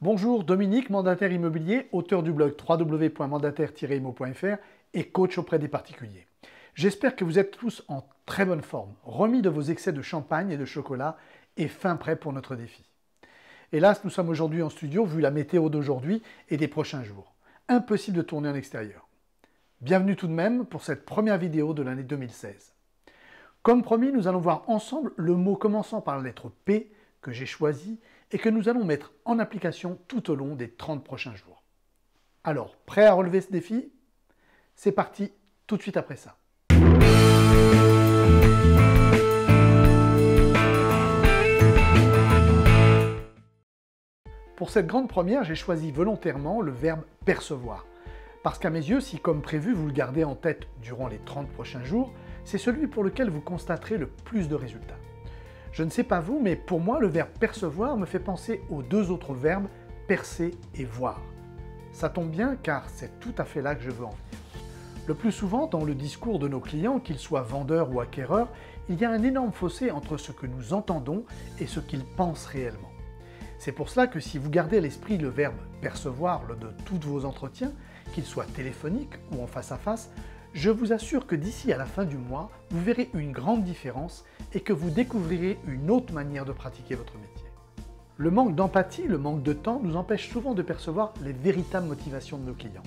Bonjour, Dominique, mandataire immobilier, auteur du blog www.mandataire-immo.fr et coach auprès des particuliers. J'espère que vous êtes tous en très bonne forme, remis de vos excès de champagne et de chocolat et fin prêt pour notre défi. Hélas, nous sommes aujourd'hui en studio vu la météo d'aujourd'hui et des prochains jours. Impossible de tourner en extérieur. Bienvenue tout de même pour cette première vidéo de l'année 2016. Comme promis, nous allons voir ensemble le mot commençant par la lettre P que j'ai choisi et que nous allons mettre en application tout au long des 30 prochains jours. Alors, prêt à relever ce défi? C'est parti, tout de suite après ça. Pour cette grande première, j'ai choisi volontairement le verbe percevoir. Parce qu'à mes yeux, si comme prévu vous le gardez en tête durant les 30 prochains jours, c'est celui pour lequel vous constaterez le plus de résultats. Je ne sais pas vous, mais pour moi, le verbe percevoir me fait penser aux deux autres verbes percer et voir. Ça tombe bien car c'est tout à fait là que je veux en venir. Le plus souvent, dans le discours de nos clients, qu'ils soient vendeurs ou acquéreurs, il y a un énorme fossé entre ce que nous entendons et ce qu'ils pensent réellement. C'est pour cela que si vous gardez à l'esprit le verbe percevoir lors de tous vos entretiens, qu'ils soient téléphoniques ou en face à face, je vous assure que d'ici à la fin du mois, vous verrez une grande différence et que vous découvrirez une autre manière de pratiquer votre métier. Le manque d'empathie, le manque de temps nous empêche souvent de percevoir les véritables motivations de nos clients.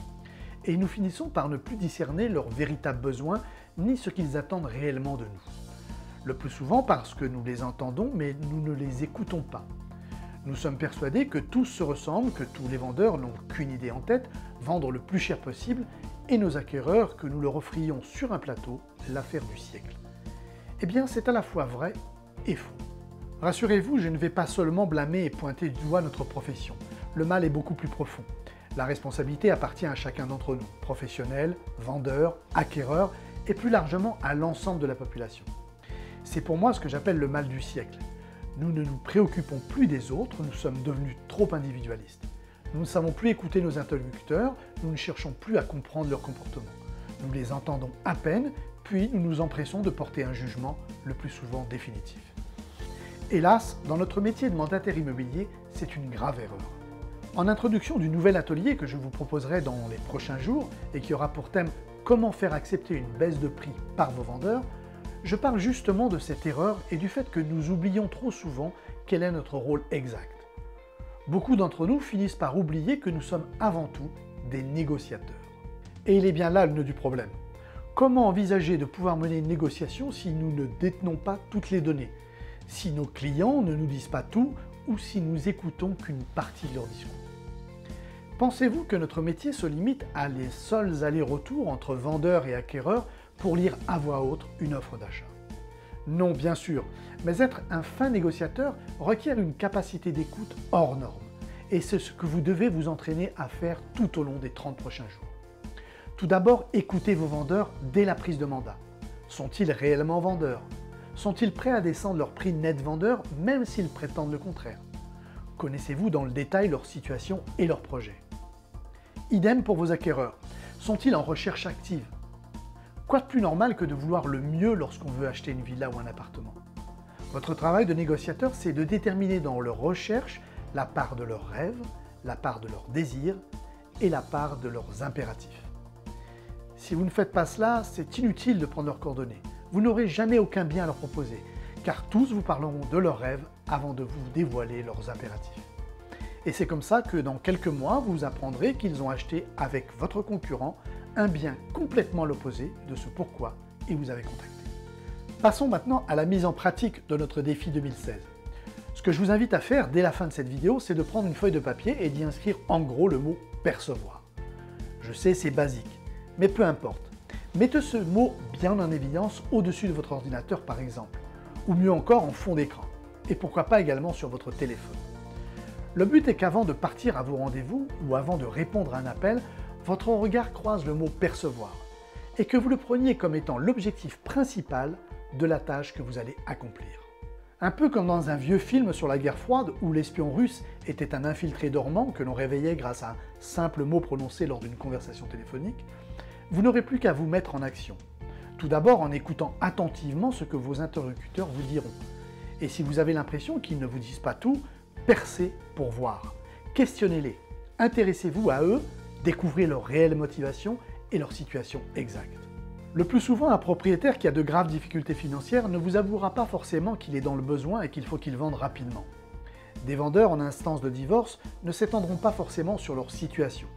Et nous finissons par ne plus discerner leurs véritables besoins ni ce qu'ils attendent réellement de nous. Le plus souvent parce que nous les entendons mais nous ne les écoutons pas. Nous sommes persuadés que tous se ressemblent, que tous les vendeurs n'ont qu'une idée en tête, vendre le plus cher possible, et nos acquéreurs que nous leur offrions sur un plateau l'affaire du siècle. Eh bien, c'est à la fois vrai et faux. Rassurez-vous, je ne vais pas seulement blâmer et pointer du doigt notre profession. Le mal est beaucoup plus profond. La responsabilité appartient à chacun d'entre nous, professionnels, vendeurs, acquéreurs, et plus largement à l'ensemble de la population. C'est pour moi ce que j'appelle le mal du siècle. Nous ne nous préoccupons plus des autres, nous sommes devenus trop individualistes. Nous ne savons plus écouter nos interlocuteurs, nous ne cherchons plus à comprendre leur comportement. Nous les entendons à peine, puis nous nous empressons de porter un jugement, le plus souvent définitif. Hélas, dans notre métier de mandataire immobilier, c'est une grave erreur. En introduction du nouvel atelier que je vous proposerai dans les prochains jours et qui aura pour thème « Comment faire accepter une baisse de prix par vos vendeurs », je parle justement de cette erreur et du fait que nous oublions trop souvent quel est notre rôle exact. Beaucoup d'entre nous finissent par oublier que nous sommes avant tout des négociateurs. Et il est bien là le nœud du problème. Comment envisager de pouvoir mener une négociation si nous ne détenons pas toutes les données, si nos clients ne nous disent pas tout ou si nous écoutons qu'une partie de leur discours? Pensez-vous que notre métier se limite à les seuls allers-retours entre vendeurs et acquéreurs pour lire à voix haute une offre d'achat? Non, bien sûr, mais être un fin négociateur requiert une capacité d'écoute hors norme. Et c'est ce que vous devez vous entraîner à faire tout au long des 30 prochains jours. Tout d'abord, écoutez vos vendeurs dès la prise de mandat. Sont-ils réellement vendeurs? Sont-ils prêts à descendre leur prix net vendeur même s'ils prétendent le contraire? Connaissez-vous dans le détail leur situation et leurs projets? Idem pour vos acquéreurs. Sont-ils en recherche active? Quoi de plus normal que de vouloir le mieux lorsqu'on veut acheter une villa ou un appartement? Votre travail de négociateur, c'est de déterminer dans leur recherche la part de leurs rêves, la part de leurs désirs et la part de leurs impératifs. Si vous ne faites pas cela, c'est inutile de prendre leurs coordonnées. Vous n'aurez jamais aucun bien à leur proposer, car tous vous parleront de leurs rêves avant de vous dévoiler leurs impératifs. Et c'est comme ça que dans quelques mois, vous apprendrez qu'ils ont acheté avec votre concurrent un bien complètement à l'opposé de ce pourquoi ils vous avaient contacté. Passons maintenant à la mise en pratique de notre défi 2016. Ce que je vous invite à faire dès la fin de cette vidéo, c'est de prendre une feuille de papier et d'y inscrire en gros le mot « percevoir ». Je sais, c'est basique, mais peu importe. Mettez ce mot bien en évidence au-dessus de votre ordinateur par exemple, ou mieux encore en fond d'écran, et pourquoi pas également sur votre téléphone. Le but est qu'avant de partir à vos rendez-vous ou avant de répondre à un appel, votre regard croise le mot « percevoir » et que vous le preniez comme étant l'objectif principal de la tâche que vous allez accomplir. Un peu comme dans un vieux film sur la guerre froide où l'espion russe était un infiltré dormant que l'on réveillait grâce à un simple mot prononcé lors d'une conversation téléphonique, vous n'aurez plus qu'à vous mettre en action. Tout d'abord en écoutant attentivement ce que vos interlocuteurs vous diront. Et si vous avez l'impression qu'ils ne vous disent pas tout, percez pour voir. questionnez-les, intéressez-vous à eux, découvrez leur réelle motivation et leur situation exacte. Le plus souvent, un propriétaire qui a de graves difficultés financières ne vous avouera pas forcément qu'il est dans le besoin et qu'il faut qu'il vende rapidement. Des vendeurs en instance de divorce ne s'étendront pas forcément sur leur situation.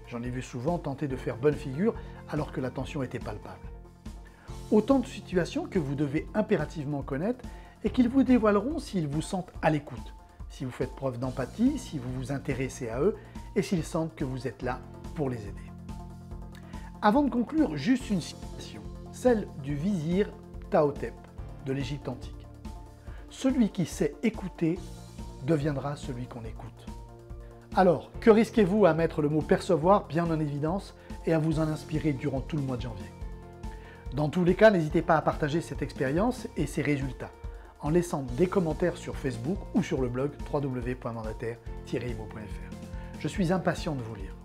J'en ai vu souvent tenter de faire bonne figure alors que la tension était palpable. Autant de situations que vous devez impérativement connaître et qu'ils vous dévoileront s'ils vous sentent à l'écoute, si vous faites preuve d'empathie, si vous vous intéressez à eux et s'ils sentent que vous êtes là pour les aider. Avant de conclure, juste une citation, celle du vizir Ptahhotep de l'Égypte antique. Celui qui sait écouter deviendra celui qu'on écoute. Alors, que risquez-vous à mettre le mot percevoir bien en évidence et à vous en inspirer durant tout le mois de janvier? Dans tous les cas, n'hésitez pas à partager cette expérience et ses résultats en laissant des commentaires sur Facebook ou sur le blog www.mandataire-imo.fr. Je suis impatient de vous lire.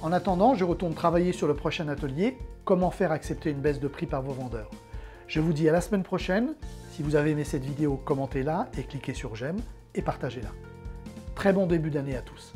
En attendant, je retourne travailler sur le prochain atelier, comment faire accepter une baisse de prix par vos vendeurs. Je vous dis à la semaine prochaine. Si vous avez aimé cette vidéo, commentez-la et cliquez sur j'aime et partagez-la. Très bon début d'année à tous.